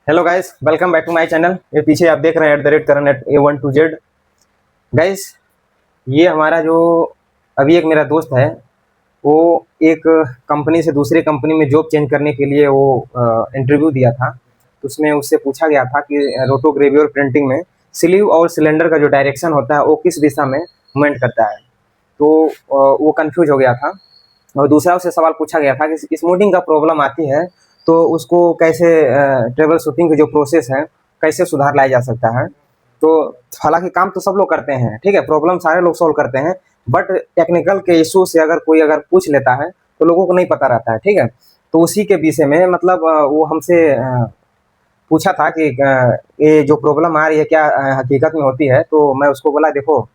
Hello guys, welcome back to my channel. ये पीछे आप देख रहे हैं @करण@A1 to Z। गाइस, ये हमारा जो अभी एक मेरा दोस्त है, वो एक कंपनी से दूसरे कंपनी में जॉब चेंज करने के लिए वो इंटरव्यू दिया था। तो उसमें उससे पूछा गया था कि रोटोग्रेवी और प्रिंटिंग में स्लीव और सिलेंडर का जो डायरेक्शन होता है वो किस दिशा में मूवमेंट करता है। तो वो कंफ्यूज हो गया था। और दूसरा उससे सवाल पूछा गया था कि स्मूथिंग का प्रॉब्लम आती है तो उसको कैसे ट्रेबल शूटिंग की जो प्रोसेस है कैसे सुधार लाया जा सकता है। तो हालांकि काम तो सब लोग करते हैं, ठीक है, प्रॉब्लम सारे लोग सॉल्व करते हैं, बट टेक्निकल के इशू से अगर कोई पूछ लेता है तो लोगों को नहीं पता रहता है, ठीक है। तो उसी के विषय में मतलब वो हमसे पूछा था कि ये जो प्रॉब्लम आ रही है क्या हकीकत में होती है। तो मैं उसको बोला, देखो,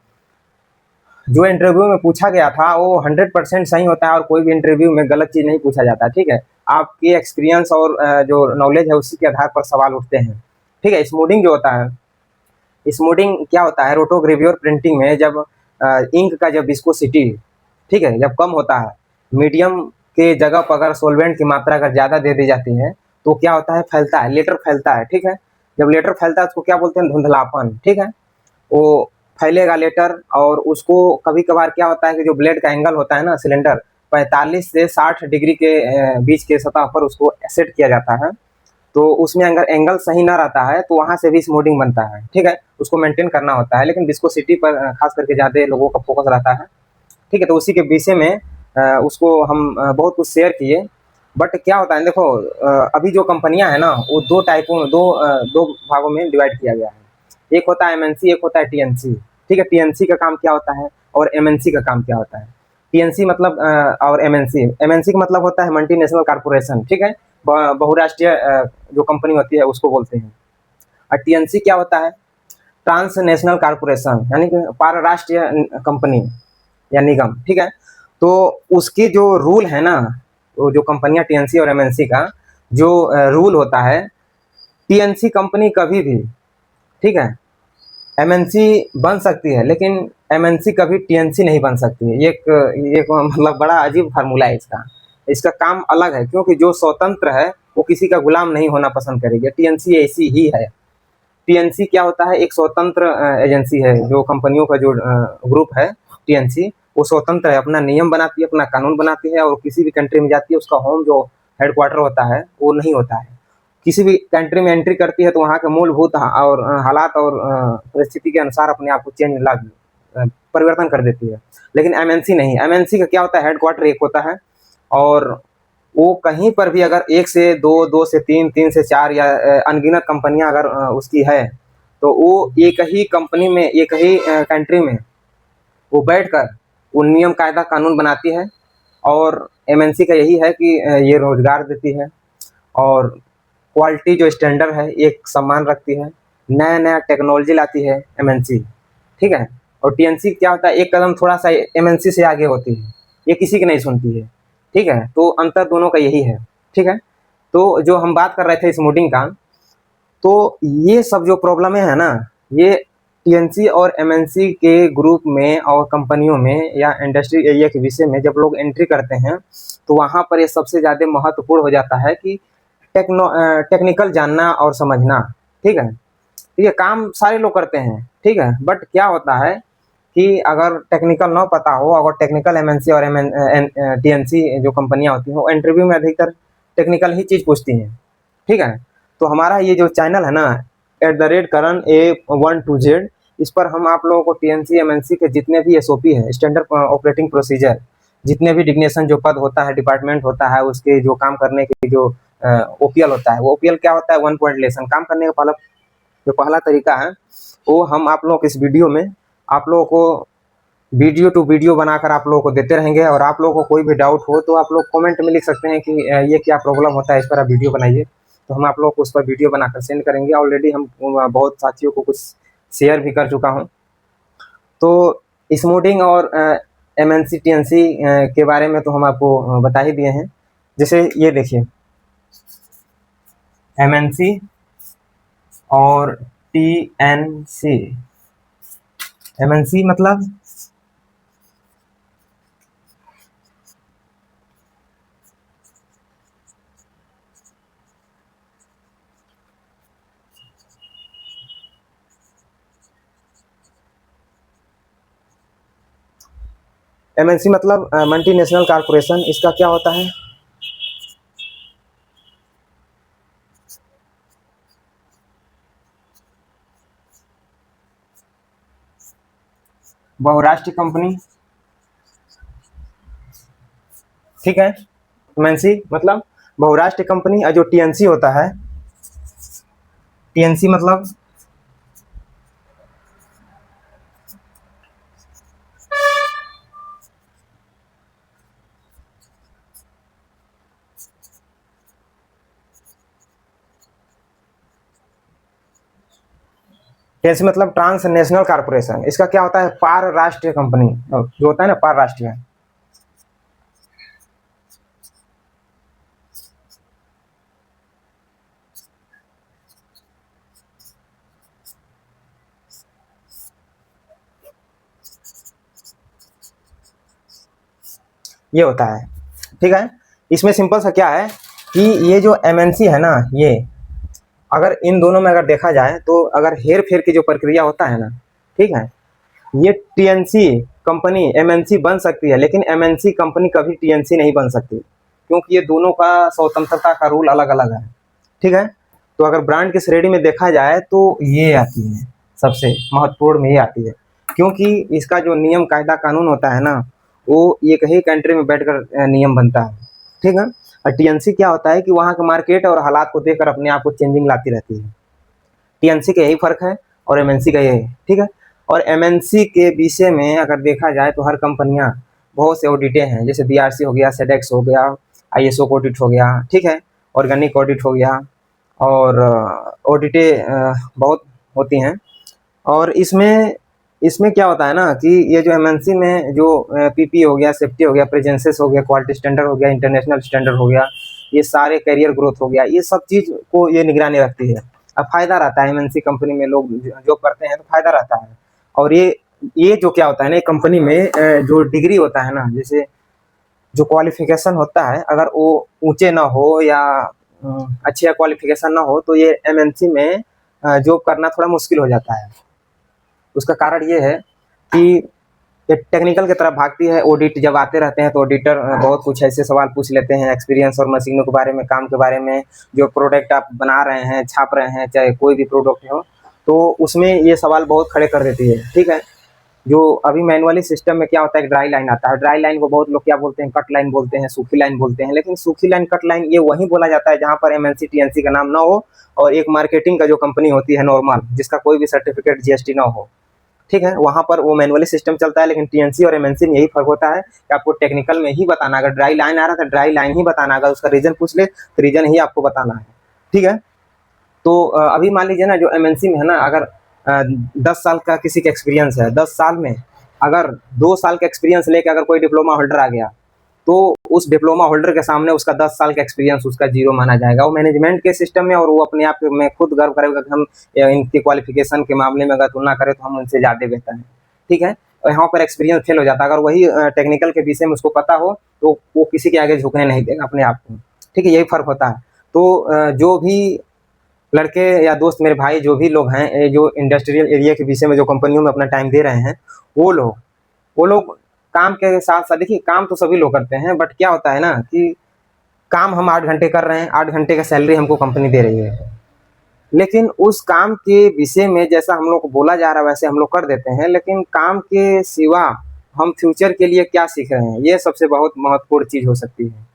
जो इंटरव्यू में पूछा गया था वो 100% सही होता है और कोई भी इंटरव्यू में गलत चीज़ नहीं पूछा जाता, ठीक है। आपके एक्सपीरियंस और जो नॉलेज है उसी के आधार पर सवाल उठते हैं, ठीक है। स्मूथिंग जो होता है, स्मूथिंग क्या होता है, रोटोग्रेवी और प्रिंटिंग में जब इंक का जब विस्कोसिटी, ठीक है, जब कम होता है, मीडियम के जगह पर अगर सोलवेंट की मात्रा अगर ज़्यादा दे दी जाती है तो क्या होता है, फैलता है, लेटर फैलता है, ठीक है। जब लेटर फैलता है उसको क्या बोलते हैं, धुंधलापन, ठीक है। वो फैलेगा लेटर और उसको कभी कभार क्या होता है कि जो ब्लेड का एंगल होता है ना, सिलेंडर 45 से 60 डिग्री के बीच के सतह पर उसको सेट किया जाता है। तो उसमें अगर एंगल सही ना रहता है तो वहां से भी स्मूथिंग बनता है, ठीक है। उसको मेंटेन करना होता है, लेकिन विस्कोसिटी पर खास करके ज़्यादा लोगों का फोकस रहता है, ठीक है। तो उसी के विषय में उसको हम बहुत कुछ शेयर किए। बट क्या होता है, देखो, अभी जो कंपनियां हैं ना वो दो टाइपों में दो भागों में डिवाइड किया गया है। एक होता है एमएनसी, एक होता है टीएनसी, ठीक है। टीएनसी का काम क्या होता है और एमएनसी का काम क्या होता है। टीएनसी मतलब और एमएनसी, एमएनसी का मतलब होता है मल्टीनेशनल कारपोरेशन, ठीक है। बहुराष्ट्रीय जो कंपनी होती है उसको बोलते हैं। और टीएनसी क्या होता है, ट्रांस नेशनल कारपोरेशन, यानी कि पारराष्ट्रीय कंपनी या निगम, ठीक है। तो उसके जो रूल है ना, वो जो कंपनियां टीएनसी और एमएनसी का जो रूल होता है, टीएनसी कंपनी कभी भी, ठीक है, एमएनसी बन सकती है लेकिन एमएनसी कभी टीएनसी नहीं बन सकती है। ये एक मतलब बड़ा अजीब फार्मूला है इसका। इसका काम अलग है, क्योंकि जो स्वतंत्र है वो किसी का गुलाम नहीं होना पसंद करेगी। टीएनसी ऐसी ही है। टीएनसी क्या होता है, एक स्वतंत्र एजेंसी है। जो कंपनियों का जो ग्रुप है टीएनसी, वो स्वतंत्र है, अपना नियम बनाती है, अपना कानून बनाती है, और किसी भी कंट्री में जाती है उसका होम जो हेडक्वार्टर होता है वो नहीं होता है। किसी भी कंट्री में एंट्री करती है तो वहाँ के मूलभूत और हालात और परिस्थिति के अनुसार अपने आप को परिवर्तन कर देती है। लेकिन एमएनसी नहीं। एमएनसी का क्या होता है, हेडक्वार्टर एक होता है, और वो कहीं पर भी अगर एक से दो, दो से तीन, तीन से चार या अनगिनत कंपनियां अगर उसकी है तो वो एक ही कंपनी में, एक ही कंट्री में वो बैठकर वो नियम कायदा कानून बनाती है। और एमएनसी का यही है कि ये रोजगार देती है और क्वालिटी जो स्टैंडर्ड है एक सम्मान रखती है, नया नया टेक्नोलॉजी लाती है एमएनसी, ठीक है। और टीएनसी क्या होता है, एक कदम थोड़ा सा एमएनसी से आगे होती है, ये किसी की नहीं सुनती है, ठीक है। तो अंतर दोनों का यही है, ठीक है। तो जो हम बात कर रहे थे स्मूथिंग का, तो ये सब जो प्रॉब्लम है ना, ये टीएनसी और एमएनसी के ग्रुप में और कंपनियों में या इंडस्ट्री एरिया के विषय में जब लोग एंट्री करते हैं तो वहाँ पर ये सबसे ज़्यादा महत्वपूर्ण हो जाता है कि टेक्निकल जानना और समझना, ठीक है। ठीक है, काम सारे लोग करते हैं, ठीक है, बट क्या होता है कि अगर टेक्निकल ना पता हो, अगर टेक्निकल एमएनसी और टीएनसी जो कंपनियां होती हैं वो इंटरव्यू में अधिकतर टेक्निकल ही चीज़ पूछती हैं, ठीक है। तो हमारा ये जो चैनल है ना, @करण A1 to Z, इस पर हम आप लोगों को टीएनसी एमएनसी के जितने भी एसओपी है, स्टैंडर्ड ऑपरेटिंग प्रोसीजर, जितने भी डिग्नेशन जो पद होता है, डिपार्टमेंट होता है, उसके जो काम करने के जो ओपीएल होता है, वो ओपीएल क्या होता है, वन पॉइंट लेसन, काम करने का पहला तरीका है, वो हम आप लोगों को इस वीडियो में आप लोगों को वीडियो टू वीडियो बनाकर आप लोगों को देते रहेंगे। और आप लोगों को कोई भी डाउट हो तो आप लोग कमेंट में लिख सकते हैं कि ये क्या प्रॉब्लम होता है, इस पर आप वीडियो बनाइए। तो हम आप लोगों को उस पर वीडियो बनाकर सेंड करेंगे। ऑलरेडी हम बहुत साथियों को कुछ शेयर भी कर चुका हूँ। तो स्मूथिंग और एमएनसी टीएनसी के बारे में तो हम आपको बता ही दिए हैं। जैसे ये देखिए, एमएनसी और टीएनसी। एमएनसी मतलब एमएनसी मतलब मल्टीनेशनल कॉरपोरेशन, इसका क्या होता है? बहुराष्ट्रीय कंपनी, ठीक है। एमएनसी मतलब बहुराष्ट्रीय कंपनी, और जो टीएनसी होता है, टीएनसी मतलब टीएनसी मतलब ट्रांस नेशनल कॉरपोरेशन, इसका क्या होता है? पार राष्ट्रीय कंपनी जो होता है ना, पार राष्ट्रीय। ये होता है, ठीक है। इसमें सिंपल सा क्या है कि ये जो एमएनसी है ना, ये अगर इन दोनों में अगर देखा जाए तो अगर हेर फेर की जो प्रक्रिया होता है ना, ठीक है, ये टीएनसी कंपनी एमएनसी बन सकती है, लेकिन एमएनसी कंपनी कभी टीएनसी नहीं बन सकती, क्योंकि ये दोनों का स्वतंत्रता का रूल अलग अलग है, ठीक है। तो अगर ब्रांड की श्रेणी में देखा जाए तो ये आती है, सबसे महत्वपूर्ण में ये आती है, क्योंकि इसका जो नियम कायदा कानून होता है ना, वो एक ही कंट्री में बैठकर नियम बनता है, ठीक है। और टीएनसी क्या होता है कि वहाँ के मार्केट और हालात को देखकर अपने आप को चेंजिंग लाती रहती है। टीएनसी का यही फर्क है और एमएनसी का यही है, ठीक है। और एमएनसी के विषय में अगर देखा जाए तो हर कंपनियां बहुत से ऑडिटें हैं, जैसे बीआरसी हो गया, सेडेक्स हो गया, आईएसओ ऑडिट हो गया, ठीक है, ऑर्गेनिक ऑडिट हो गया, और ऑडिटें बहुत होती हैं। और इसमें इसमें क्या होता है ना कि ये जो एमएनसी में जो पीपी हो गया, सेफ्टी हो गया, प्रेजेंसेस हो गया, क्वालिटी स्टैंडर्ड हो गया, इंटरनेशनल स्टैंडर्ड हो गया, ये सारे करियर ग्रोथ हो गया, ये सब चीज़ को ये निगरानी रखती है। अब फायदा रहता है एमएनसी कंपनी में, लोग जॉब करते हैं तो फायदा रहता है। और ये जो क्या होता है ना, कंपनी में जो डिग्री होता है ना, जैसे जो क्वालिफिकेशन होता है, अगर वो ऊंचे ना हो या अच्छे क्वालिफिकेशन ना हो, तो ये एमएनसी में जॉब करना थोड़ा मुश्किल हो जाता है। उसका कारण ये है कि ये टेक्निकल की तरफ भागती है। ऑडिट जब आते रहते हैं तो ऑडिटर बहुत कुछ ऐसे सवाल पूछ लेते हैं, एक्सपीरियंस और मशीनों के बारे में, काम के बारे में, जो प्रोडक्ट आप बना रहे हैं, छाप रहे हैं, चाहे कोई भी प्रोडक्ट हो, तो उसमें ये सवाल बहुत खड़े कर देती है, ठीक है। जो अभी मैनुअली सिस्टम में क्या होता है, ड्राई लाइन आता है, ड्राई लाइन को बहुत लोग क्या बोलते हैं, कट लाइन बोलते हैं, सूखी लाइन बोलते हैं, लेकिन सूखी लाइन, कट लाइन ये वहीं बोला जाता है जहाँ पर एमएनसी टीएनसी का नाम ना हो, और एक मार्केटिंग का जो कंपनी होती है नॉर्मल, जिसका कोई भी सर्टिफिकेट जीएसटी ना हो, ठीक है, वहाँ पर वो मैनुअली सिस्टम चलता है। लेकिन टीएनसी और एमएनसी में यही फर्क होता है कि आपको टेक्निकल में ही बताना, अगर ड्राई लाइन आ रहा था ड्राई लाइन ही बताना, अगर उसका रीजन पूछ ले तो रीजन ही आपको बताना है, ठीक है। तो अभी मान लीजिए ना, जो एमएनसी में है ना, अगर 10 साल का किसी का एक्सपीरियंस है, 10 साल में अगर 2 साल का एक्सपीरियंस लेके अगर कोई डिप्लोमा होल्डर आ गया, तो उस डिप्लोमा होल्डर के सामने उसका 10 साल का एक्सपीरियंस उसका जीरो माना जाएगा, वो मैनेजमेंट के सिस्टम में, और वो अपने आप में खुद गर्व करेगा कि हम इनकी क्वालिफिकेशन के मामले में अगर तुलना करें तो हम उनसे ज़्यादा बेहतर हैं, ठीक है। और यहाँ पर एक्सपीरियंस फेल हो जाता है। अगर वही टेक्निकल के विषय में उसको पता हो तो वो किसी के आगे झुकने नहीं देगा अपने आप को, ठीक है, यही फर्क होता है। तो जो भी लड़के या दोस्त, मेरे भाई जो भी लोग हैं, जो इंडस्ट्रियल एरिया के विषय में जो कंपनियों में अपना टाइम दे रहे हैं, वो लोग काम के साथ साथ, देखिए काम तो सभी लोग करते हैं, बट क्या होता है ना कि काम हम 8 घंटे कर रहे हैं, 8 घंटे का सैलरी हमको कंपनी दे रही है, लेकिन उस काम के विषय में जैसा हम लोग को बोला जा रहा है वैसे हम लोग कर देते हैं, लेकिन काम के सिवा हम फ्यूचर के लिए क्या सीख रहे हैं, ये सबसे बहुत महत्वपूर्ण चीज़ हो सकती है,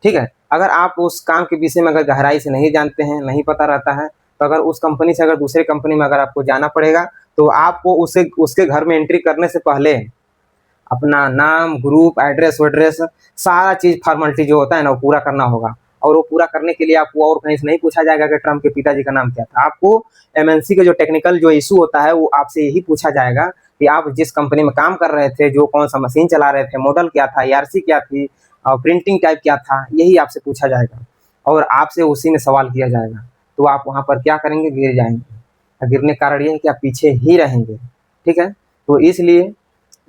ठीक है। अगर आप उस काम के विषय में अगर गहराई से नहीं जानते हैं, नहीं पता रहता है, तो अगर उस कंपनी से अगर दूसरे कंपनी में अगर आपको जाना पड़ेगा, तो आपको उसे उसके घर में एंट्री करने से पहले अपना नाम, ग्रुप, एड्रेस वेड्रेस, सारा चीज़ फॉर्मेलिटी जो होता है ना, वो पूरा करना होगा। और वो पूरा करने के लिए आपको और कहीं से नहीं पूछा जाएगा कि ट्रम्प के पिताजी का नाम क्या था। आपको एमएनसी का जो टेक्निकल जो इशू होता है, वो आपसे यही पूछा जाएगा कि आप जिस कंपनी में काम कर रहे थे, जो कौन सा मशीन चला रहे थे, मॉडल क्या था, ईआरसी क्या थी, और प्रिंटिंग टाइप क्या था, यही आपसे पूछा जाएगा, और आपसे उसी में सवाल किया जाएगा। तो आप वहाँ पर क्या करेंगे, गिर जाएंगे। गिरने का कारण ये है कि आप पीछे ही रहेंगे, ठीक है। तो इसलिए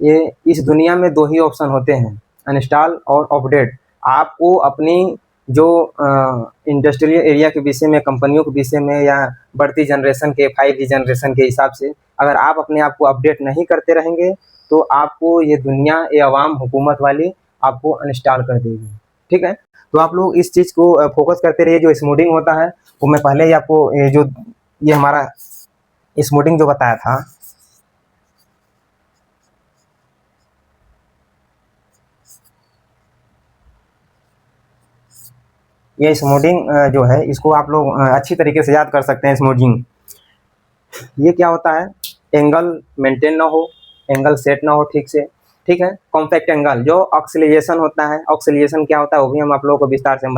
ये इस दुनिया में 2 ही ऑप्शन होते हैं, अनइंस्टॉल और अपडेट। आपको अपनी जो इंडस्ट्रियल एरिया के विषय में, कंपनियों के विषय में, या बढ़ती जनरेशन के 5G जनरेशन के हिसाब से अगर आप अपने आप को अपडेट नहीं करते रहेंगे, तो आपको ये दुनिया, ये अवाम, हुकूमत वाली आपको अनइंस्टॉल कर देगी। ठीक है, तो आप लोग इस चीज़ को फोकस करते रहिए। जो स्मूथिंग होता है वो मैं पहले ही आपको ये हमारा स्मूथिंग जो बताया था, ये स्मूथिंग जो है इसको आप लोग अच्छी तरीके से याद कर सकते हैं। स्मूथिंग ये क्या होता है, एंगल मेंटेन ना हो, एंगल सेट ना हो ठीक से। ठीक है, कॉम्पैक्ट एंगल जो ऑक्सीलिएशन होता है, ऑक्सीलिएशन क्या होता है वो भी हम आप लोगों को विस्तार से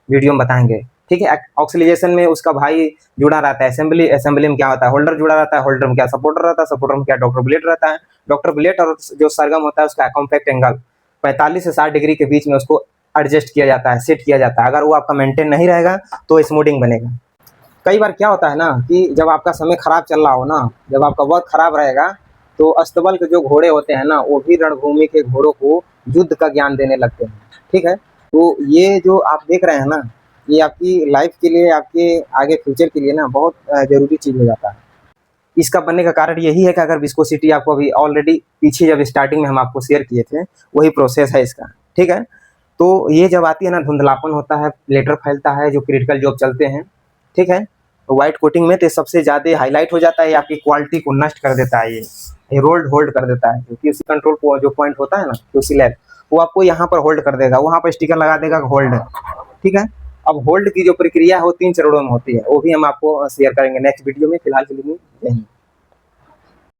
वीडियो में बताएंगे। ठीक है, ऑक्सीलिएशन में उसका भाई जुड़ा रहता है। असेंबली में क्या होता है, होल्डर जुड़ा रहता है, होल्डर में क्या सपोर्टर रहता है, सपोर्टर में क्या डॉक्टर बुलेट रहता है, डॉक्टर बुलेट और जो सरगम होता है उसका कॉम्पैक्ट एंगल 45 से 60 डिग्री के बीच में उसको एडजस्ट किया जाता है, सेट किया जाता है। अगर वो आपका मेंटेन नहीं रहेगा तो स्मूथिंग बनेगा। कई बार क्या होता है ना कि जब आपका समय खराब चल रहा हो ना, जब आपका वक्त खराब रहेगा, तो अस्तबल के जो घोड़े होते हैं ना वो भी रणभूमि के घोड़ों को युद्ध का ज्ञान देने लगते हैं। ठीक है, तो ये जो आप देख रहे हैं ना, ये आपकी लाइफ के लिए, आपके आगे फ्यूचर के लिए ना बहुत जरूरी चीज़ हो जाता है। इसका बनने का कारण यही है कि अगर विस्कोसिटी आपको अभी ऑलरेडी पीछे जब स्टार्टिंग में हम आपको शेयर किए थे, वही प्रोसेस है इसका। ठीक है, तो ये जब आती है ना, धुंधलापन होता है, लेटर फैलता है, जो क्रिटिकल जॉब चलते हैं। ठीक है, तो व्हाइट कोटिंग में तो सबसे ज़्यादा हाईलाइट हो जाता है, आपकी क्वालिटी को नष्ट कर देता है, ये होल्ड कर देता है। क्योंकि उसी कंट्रोल जो पॉइंट होता है ना, क्यूसी लैब, वो आपको यहाँ पर होल्ड कर देगा, वहाँ पर स्टिकर लगा देगा होल्ड। ठीक है, अब होल्ड की जो प्रक्रिया है वो 3 चरणों में होती है, वो भी हम आपको शेयर करेंगे नेक्स्ट वीडियो में। फिलहाल के लिए जय हिंद।